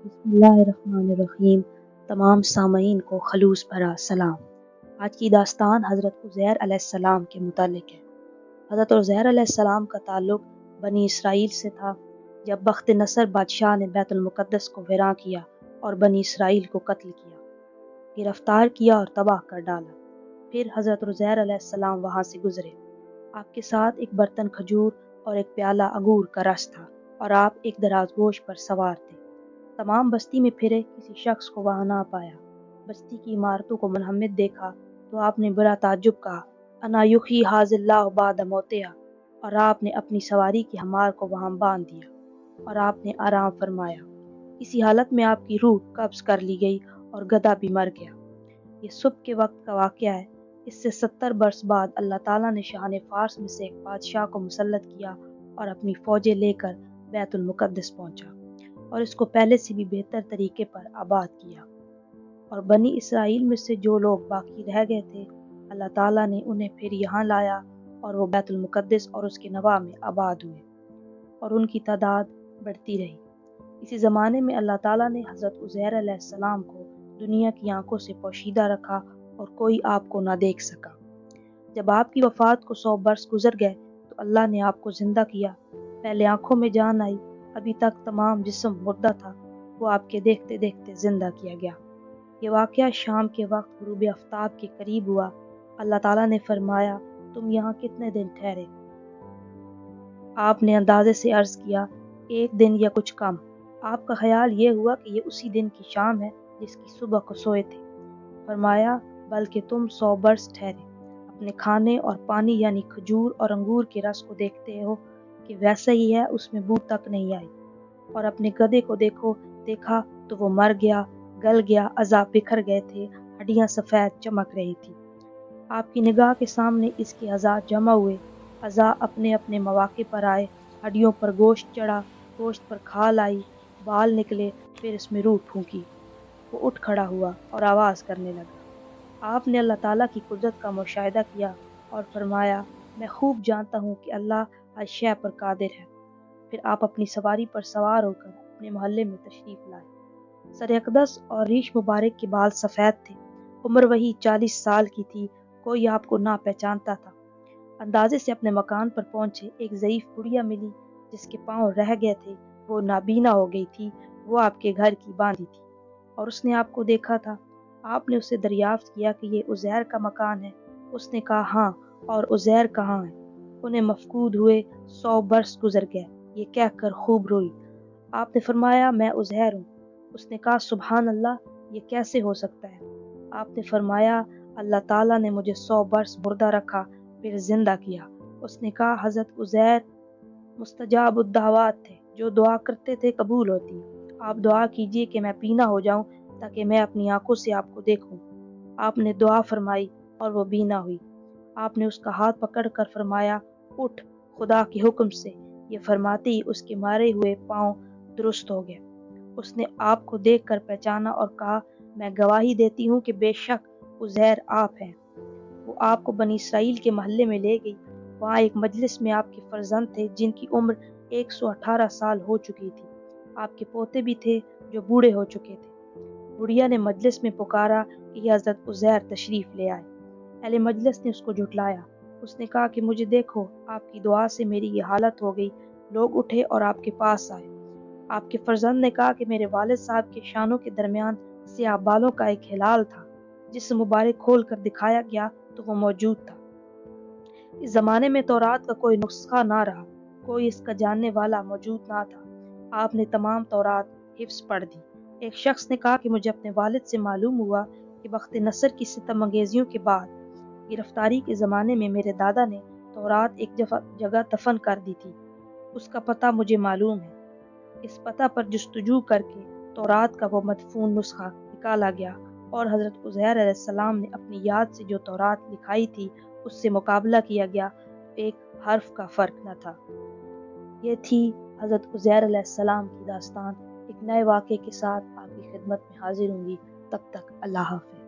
بسم اللہ الرحمن الرحیم۔ تمام سامعین کو خلوص بھرا سلام۔ آج کی داستان حضرت عزیر علیہ السلام کے متعلق ہے۔ حضرت عزیر علیہ السلام کا تعلق بنی اسرائیل سے تھا۔ جب بخت نصر بادشاہ نے بیت المقدس کو ویراں کیا اور بنی اسرائیل کو قتل کیا، گرفتار کیا اور تباہ کر ڈالا، پھر حضرت عزیر علیہ السلام وہاں سے گزرے۔ آپ کے ساتھ ایک برتن کھجور اور ایک پیالہ انگور کا رس تھا اور آپ ایک دراز گوش پر سوار تھے۔ تمام بستی میں پھرے، کسی شخص کو وہاں نہ پایا۔ بستی کی عمارتوں کو منہمد دیکھا تو آپ نے بڑا تعجب کہا، انا یحیی ھذا اللہ بعد موتہا، اور آپ نے اپنی سواری کی ہمار کو وہاں باندھ دیا اور آپ نے آرام فرمایا۔ اسی حالت میں آپ کی روح قبض کر لی گئی اور گدھا بھی مر گیا۔ یہ صبح کے وقت کا واقعہ ہے۔ اس سے 70 برس بعد اللہ تعالیٰ نے شاہن فارس میں سے ایک بادشاہ کو مسلط کیا اور اپنی فوجیں لے کر بیت المقدس پہنچا اور اس کو پہلے سے بھی بہتر طریقے پر آباد کیا۔ اور بنی اسرائیل میں سے جو لوگ باقی رہ گئے تھے، اللہ تعالیٰ نے انہیں پھر یہاں لایا اور وہ بیت المقدس اور اس کے نواح میں آباد ہوئے اور ان کی تعداد بڑھتی رہی۔ اسی زمانے میں اللہ تعالیٰ نے حضرت عزیر علیہ السلام کو دنیا کی آنکھوں سے پوشیدہ رکھا اور کوئی آپ کو نہ دیکھ سکا۔ جب آپ کی وفات کو 100 برس گزر گئے تو اللہ نے آپ کو زندہ کیا۔ پہلے آنکھوں میں جان آئی، ابھی تک تمام جسم مردہ تھا، وہ آپ کے دیکھتے دیکھتے زندہ کیا گیا۔ یہ واقعہ شام کے وقت غروب آفتاب کے قریب ہوا۔ اللہ تعالیٰ نے فرمایا، تم یہاں کتنے دن ٹھہرے؟ آپ نے اندازے سے عرض کیا، 1 دن یا کچھ کم۔ آپ کا خیال یہ ہوا کہ یہ اسی دن کی شام ہے جس کی صبح کو سوئے تھے۔ فرمایا، بلکہ تم 100 برس ٹھہرے۔ اپنے کھانے اور پانی یعنی کھجور اور انگور کے رس کو دیکھتے ہو کہ ویسا ہی ہے، اس میں بو تک نہیں آئی، اور اپنے گدھے کو دیکھا تو وہ مر گیا، گل گیا، اعضاء بکھر گئے تھے، ہڈیاں سفید چمک رہی تھی۔ آپ کی نگاہ کے سامنے اس کے اعضاء جمع ہوئے، اعضاء اپنے اپنے مواقع پر آئے، ہڈیوں پر گوشت چڑھا، گوشت پر کھال آئی، بال نکلے، پھر اس میں روح پھونکی۔ وہ اٹھ کھڑا ہوا اور آواز کرنے لگا۔ آپ نے اللہ تعالیٰ کی قدرت کا مشاہدہ کیا اور فرمایا، میں خوب جانتا ہوں کہ اللہ ہر شے پر قادر ہے۔ پھر آپ اپنی سواری پر سوار ہو کر اپنے محلے میں تشریف لائے۔ سر اقدس اور ریش مبارک کے بال سفید تھے۔ عمر وہی 40 سال کی تھی۔ کوئی آپ کو نہ پہچانتا تھا۔ اندازے سے اپنے مکان پر پہنچے، ایک ضعیف بڑھیا ملی جس کے پاؤں رہ گئے تھے، وہ نابینا ہو گئی تھی۔ وہ آپ کے گھر کی باندھی تھی اور اس نے آپ کو دیکھا تھا۔ آپ نے اسے دریافت کیا کہ یہ عزیر کا مکان ہے؟ اس نے کہا ہاں، اور عزیر کہاں ہے؟ انہیں مفقود ہوئے 100 برس گزر گئے، یہ کہہ کر خوب روئی۔ آپ نے فرمایا، میں عزیر ہوں۔ اس نے کہا، سبحان اللہ، یہ کیسے ہو سکتا ہے؟ آپ نے فرمایا، اللہ تعالیٰ نے مجھے 100 برس مردہ رکھا پھر زندہ کیا۔ اس نے کہا، حضرت عزیر مستجاب الدعوات تھے، جو دعا کرتے تھے قبول ہوتی۔ آپ دعا کیجئے کہ میں بینا ہو جاؤں تاکہ میں اپنی آنکھوں سے آپ کو دیکھوں۔ آپ نے دعا فرمائی اور وہ بینا ہوئی۔ آپ نے اس کا ہاتھ پکڑ کر فرمایا، اٹھ خدا کے حکم سے۔ یہ فرماتے ہی اس کے مارے ہوئے پاؤں درست ہو گئے۔ اس نے آپ کو دیکھ کر پہچانا اور کہا، میں گواہی دیتی ہوں کہ بے شک عزیر آپ ہیں۔ وہ آپ کو بنی اسرائیل کے محلے میں لے گئی۔ وہاں ایک مجلس میں آپ کے فرزند تھے جن کی عمر 118 سال ہو چکی تھی۔ آپ کے پوتے بھی تھے جو بوڑھے ہو چکے تھے۔ بڑھیا نے مجلس میں پکارا کہ یہ حضرت عزیر تشریف لے آئے۔ اہل مجلس نے اس کو جھٹلایا۔ اس نے کہا کہ مجھے دیکھو، آپ کی دعا سے میری یہ حالت ہو گئی۔ لوگ اٹھے اور آپ کے پاس آئے۔ آپ کے فرزند نے کہا کہ میرے والد صاحب کے شانوں کے درمیان سیاہ بالوں کا ایک ہلال تھا۔ جس مبارک کھول کر دکھایا گیا تو وہ موجود تھا۔ اس زمانے میں تورات کا کوئی نسخہ نہ رہا، کوئی اس کا جاننے والا موجود نہ تھا۔ آپ نے تمام تورات حفظ پڑھ دی۔ ایک شخص نے کہا کہ مجھے اپنے والد سے معلوم ہوا کہ بخت نصر کی ستم انگیزیوں کے بعد گرفتاری کے زمانے میں میرے دادا نے تورات ایک جگہ دفن کر دی تھی۔ اس کا پتہ مجھے معلوم ہے۔ اس پتہ پر جستجو کر کے تورات کا وہ مدفون نسخہ نکالا گیا اور حضرت عزیر علیہ السلام نے اپنی یاد سے جو تورات لکھائی تھی اس سے مقابلہ کیا گیا، ایک حرف کا فرق نہ تھا۔ یہ تھی حضرت عزیر علیہ السلام کی داستان۔ ایک نئے واقعے کے ساتھ آپ کی خدمت میں حاضر ہوں گی۔ تب تک اللہ حافظ۔